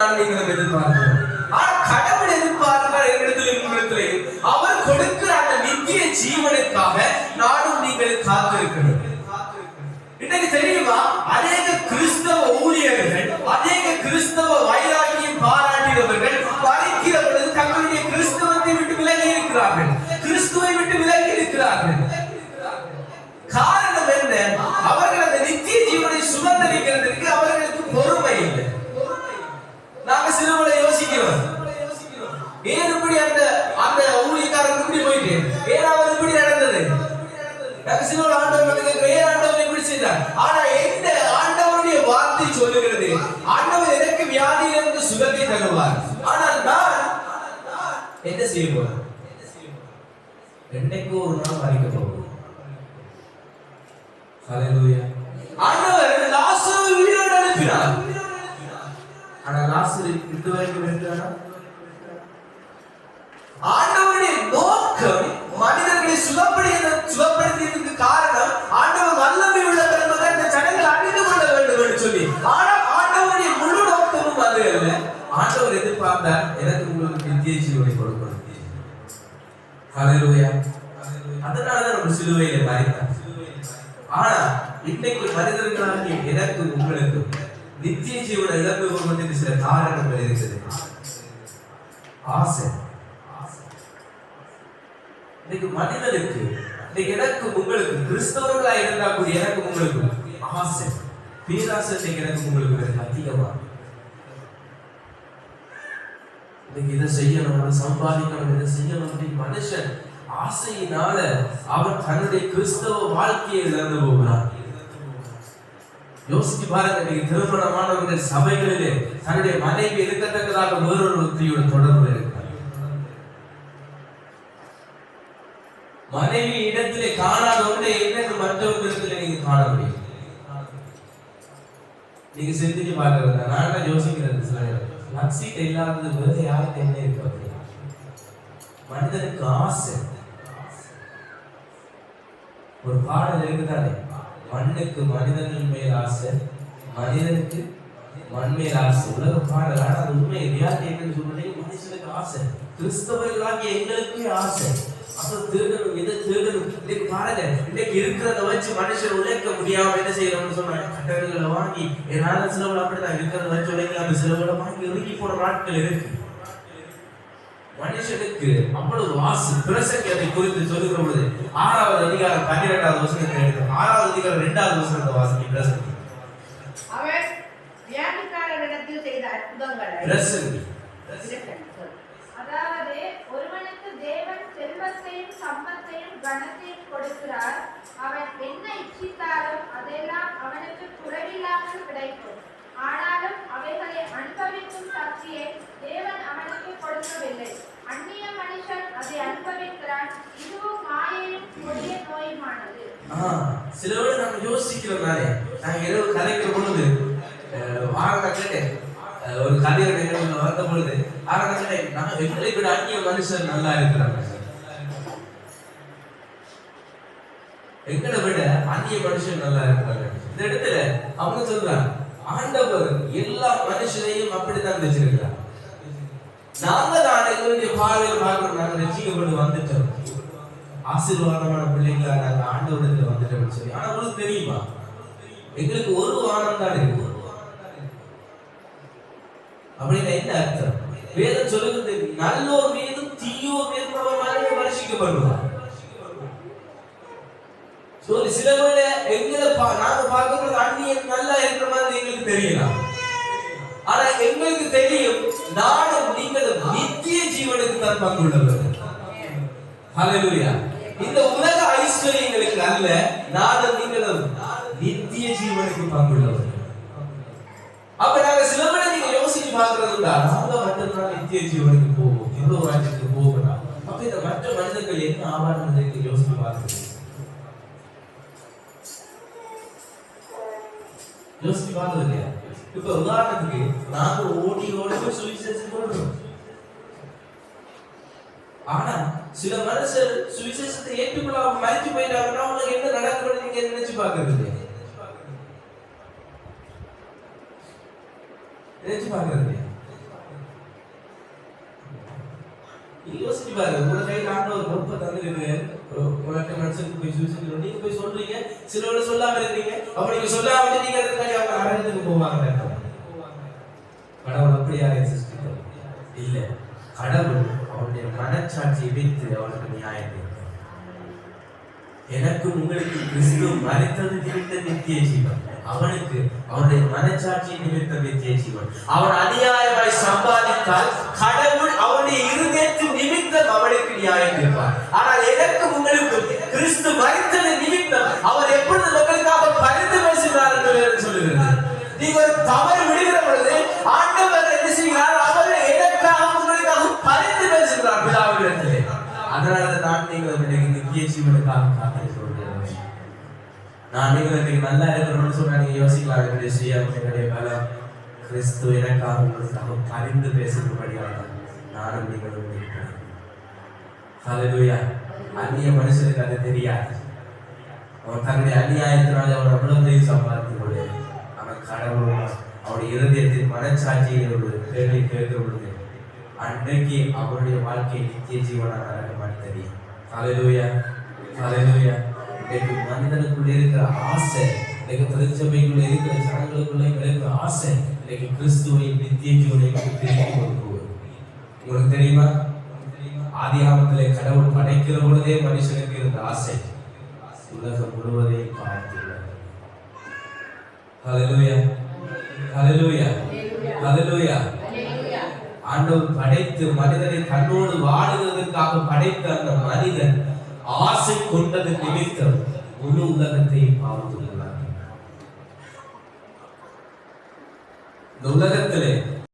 நீங்கள் எதிர்பார்க்கிறோம். ஆனா கடவுள் எதிர்பார்க்கிறார் என்னிடத்திலும் உங்களிடத்திலும். அவர் கொடுக்கிற அந்த நித்திய ஜீவனுக்காக நானும் நீங்கள் காத்திருக்கணும். இன்னைக்கு தெரியுமா, அநேக கிறிஸ்தவ ஊழியர்கள், அநேக கிறிஸ்தவ வைராகியம் பாராட்டினவர்கள் பறிக்கிற பொழுது தங்களுடைய கிறிஸ்தவத்தை விட்டு விலகி இருக்கிறார்கள், கிறிஸ்துவை விட்டு விலகி இருக்கிறார்கள். காரணம் என்ன? அவர்கள் அந்த நித்திய ஜீவனை சுமந்தரிக்கிறதுக்கு அவர்களுக்கு பொறுமை இல்லை. நாங்க சிறுவனை யோசிக்கிறோம், ஏன் இப்படி அந்த அந்த ஊழியக்காரன் இப்படி போயிட்டு, ஏன் அவர் இப்படி நடந்தது? நாங்க சிறுவன் ஆண்டவர் ஏன் ஆண்டவர் இப்படி செய்தார்? ஆனா எந்த ஆண்டவருடைய வார்த்தை சொல்லுகிறது, ஆண்டவர் எனக்கு வியாதியிலிருந்து சுகத்தை தருவார். ஆனால் நான் என்ன செய்வோம்? என்னைக்கு ஒரு நாள் மறிக்க போவோம். ஹல்லேலூயா. ஆண்டவர் லாசரு உயிரோடு எழுப்பினார். ஆனா லாசரு இதுவரைக்கும் இருக்கிறானா? ஆண்டவருடைய நோக்கம் மனிதர்களை சுகப்படுத்தியதற்கு காரணம் ஆண்டவர் வல்லமை உள்ளவர் என்பதை இந்த ஜனங்கள் அறிந்து கொள்ள வேண்டும் என்று சொல்லி. ஆனால் ஆண்டவருடைய முழு நோக்கமும் அது அல்ல. ஆண்டவர் எதிர்பார்த்தார், எனக்கு உங்களுக்கு நித்திய ஜீவனை கொடுக்கணும். ஹல்லேலூயா. அதனாலதான் நம்ம சிலுவையில மரித்தார். ஆனா இன்னைக்கு மனிதர்களாகிய எனக்கு உங்களுக்கு நித்திய ஜீவனை இழந்து கொண்டு சில காரணங்கள் இருக்குது. ஆசை. இன்னைக்கு மனிதனுக்கு, இன்னைக்கு எனக்கு உங்களுக்கு கிறிஸ்தவர்களா இருந்தா கூட எனக்கு உங்களுக்கு ஆசை, பேராசை எனக்கு உங்களுக்கு அதிகமா. இன்னைக்கு இதை செய்யணும், அதை சம்பாதிக்கணும், இதை செய்யணும். மனுஷன் ஆசையினால அவன் தன்னுடைய கிறிஸ்தவ வாழ்க்கையை இழந்து போகிறான். யோசிச்சு பாருங்க, இன்னைக்கு திருமணமானவர்கள் சபைகளிலே தன்னுடைய மனைவி இருக்கத்தக்கதாக வேறொரு ஒருத்தியோட தொடர்பு இருக்கிறார். மனைவி இடத்திலே காணாத ஒன்றை என்னென்று மற்றொரு இடத்துல நீங்க காண முடியும். நீங்க சிந்திச்சு பாக்குறதா? நான் யோசிக்கிறது சில லட்சியம் இல்லாதது வேற யாருக்கு என்ன இருக்கு? மனிதனுக்கு ஆசை. ஒரு பாடல் இருக்குதானே, மண்ணுக்கு மனிதனின் மேல் ஆசை, மனிதனுக்கு மண் மேல் ஆசை. உலக பாடல். ஆனா அது உண்மை ரியாலிட்டி என்னன்னு சொல்றீங்க, மனுஷனுக்கு ஆசை. கிறிஸ்தவர்களாகிய எங்களுக்கே ஆசை. அப்புறம் திருடணும், இதை திருடணும். இன்னைக்கு பாருங்க, இன்னைக்கு இருக்கிறத வச்சு மனுஷன் உழைக்க முடியாம என்ன செய்யறோம்னு சொன்னாங்க, கட்டடங்களை வாங்கி என்னால சிலவுல அப்படிதான் இருக்கிறத வச்சு உழைக்க, அந்த சிலவுல வாங்கி இறுக்கி போற நாட்கள் இருக்கு. மனுஷனுக்கு அவ்வளவு ஆசை. பிரசங்கத்தை குறித்து சொல்லுகிற பொழுது 6வது அதிகாரம் 12வது வசனத்தை எடுத்து 6வது அதிகாரம் 2வது வசனத்தை வாசிக்க. பிரசங்கி அவர் வியாதிக்காரரிடத்தில் செய்த அற்புதங்களை, பிரசங்கி அதாவது ஒருவனுக்கு தேவன் செல்வத்தையும் சம்பத்தையும் கனத்தையும் கொடுக்கிறார், அவன் என்ன இச்சித்தாலும் அதெல்லாம் அவனுக்கு குறைவில்லாமல் கிடைக்கும். ஆனாலும் அவைகளை அனுபவிக்கும் சக்தியை தேவன் அவனுக்கு கொடுக்கவில்லை. அந்நிய மனுஷன் அதை அனுபவிக்கிறான், இதுவும் மாயையும் கொடிய நோயுமானது. சிலவரை நம்ம யோசிக்கிறோம் தானே. நாங்க இரவு கதைக்கிற பொழுது கேட்டேன், ஒரு கதையோட நிகழ்வுல வந்த பொழுது நான் எங்களை விட அந்நிய மனுஷன் நல்லா இருக்கிறாங்க, எங்களை விட அந்நிய மனுஷன் நல்லா இருக்கிறாங்க. இந்த இடத்துல அவங்க சொல்றாங்க, ஆண்டவர் எல்லா மனுஷனையும் அப்படித்தான் வச்சிருக்கிறார். நாங்க தான் எங்களுடைய பார்வையில் பார்க்கிறோம், நாங்க ரட்சிக்கப்பட்டு வந்துட்டோம், ஆசீர்வாதமான பிள்ளைங்களா நாங்க ஆண்டவரிடத்துல வந்துட்டோம்னு சொல்லி. ஆனா உங்களுக்கு தெரியுமா, எங்களுக்கு ஒரு வானம் தான் இருக்கு. அப்படின்னா என்ன அர்த்தம்? வேதம் சொல்லுகிறது, நல்லோர் மீதும் தீயோர் மீதும் அவர் மரணம் வருஷிக்கப்படுவார். சொல்லி சில வேளை எங்களை நாங்க பார்க்கும்போது அந்நியன் நல்லா இருக்கிற மாதிரி எங்களுக்கு தெரியலாம். ஆனா எங்களுக்கு தெரியும், நானும் நீங்களும் நித்திய ஜீவனுக்கு தான் பங்குள்ளவர். ஹல்லேலூயா. இந்த உலக ஐஸ்வர்யங்களுக்கு அல்ல, நானும் நீங்களும் நித்திய ஜீவனுக்கு பங்குள்ளவர். அப்ப நாங்க சில வேளை நீங்க யோசிச்சு பார்க்கறதுண்டா, நாங்க மட்டும்தான் நித்திய ஜீவனுக்கு போவோம், எவ்வளவு ராஜ்யத்துக்கு போகணும். அப்ப இந்த மற்ற மனிதர்கள் என்ன ஆவார்கள் யோசிச்சு பார்க்கறது. யோசிச்சு பார்த்தது இல்லையா? இப்ப உதாரணத்துக்கு நாங்க ஓடி சுவிசேஷம் சொல்றோம். ஆனா சில மனுஷர் சுவிசேஷத்தை ஏற்றுக்கொள்ளாம மறைச்சு போயிட்டாங்கன்னா உங்களுக்கு என்ன நடக்குதுன்னு நீங்க நினைச்சு பாக்குறது இல்லையா? நினைச்சு பாக்குறது இல்லையா? யோசிச்சு பாருங்க, உங்க கையில் ஆண்டவர் பொறுப்பை தந்துருக்கு. உலக மனுஷனுக்கு போய் சுவிசேஷம் நீங்க போய் சொல்றீங்க, சிலோட சொல்லாம இருக்கீங்க. அப்ப நீங்க சொல்லாம விட்டீங்க, அதுக்காண்டி அவங்க நரகத்துக்கு போவாங்க. கடவுள் அப்படி யாரையும் சிருஷ்டித்தார் இல்ல. கடவுள் அவருடைய மனச்சாட்சியை வைத்து அவருக்கு நியாயம் தீர்த்தார். எனக்கும் உங்களுக்கு கிறிஸ்து மரித்தது நிமித்த நித்திய ஜீவன், அவனுக்கு அவனுடைய மனச்சாட்சி நிமித்த நித்திய ஜீவன். அவன் அநியாயமாய் சம்பாதித்தால் கடவுள் அவனுடைய இருதயத்தின் நிமித்தம் அவனுக்கு நியாயம் தீர்ப்பார். ஆனால் எனக்கும் உங்களுக்கு கிறிஸ்து மரித்தது நிமித்தம் அவர் எப்பொழுது மக்களுக்காக பரிந்து பேசுகிறார் என்று சொல்லுகிறது. நீங்க ஒரு தவறு விடுகிற பொழுது ஆண்டவர் என்ன செய்கிறார்? அவர் எனக்காக உங்களுக்காக பரிந்து பேசுகிறார் பிதாவிடத்திலே. அதனால நான் நீங்கள் நித்திய ஜீவனுக்காக காத்திருக்கிறோம். நான் நீங்கள் இன்னைக்கு நல்லா இருக்கணும்னு சொன்னா நீங்க யோசிக்கலாம், என்னுடைய சுயம், என்னுடைய பலம், கிறிஸ்து எனக்காக உங்களுக்காக பரிந்து பேசுகிறபடியாக நானும் நீங்களும் இருக்கிறேன். ஹல்லேலூயா. அந்நிய மனுஷனுக்கு அது தெரியாது. அவன் தன்னுடைய அநியாயத்தினால அவன் அவ்வளவு சம்பாதித்துக் கொள்ள, அவன் கடவுள் அவனுடைய இருதயத்தின் மனச்சாட்சியை ஒரு கேள்வி கேட்கிற பொழுது அன்றைக்கு அவருடைய வாழ்க்கை நித்திய ஜீவனாக நடக்கமான்னு தெரியும். ஹல்லேலூயா, ஹல்லேலூயா. இன்னைக்கு மனிதனுக்குள்ள இருக்கிற ஆசை, இன்னைக்கு திருச்சபைக்குள்ள இருக்கிற ஜனங்களுக்குள்ள இருக்கிற ஆசை, இன்னைக்கு கிறிஸ்துவை நித்திய ஜீவனை திருப்பி கொடுக்குவது. உங்களுக்கு தெரியுமா? ஆதியாகமத்திலே கடவுள் படைக்கிற பொழுதே மனுஷனுக்கு இருந்த ஆசை உலகம் முழுவதையும் பார்த்துள்ளார். ஹல்லேலூயா, ஹல்லேலூயா, ஹல்லேலூயா. ஆண்டவர் படைத்து மனிதனை தன்னோடு வாழுவதற்காக படைத்த அந்த மனிதன் ஆசை கொண்டது நிமித்தம் முழு உலகத்தையும் பார்த்துள்ளார். இந்த உலகத்திலே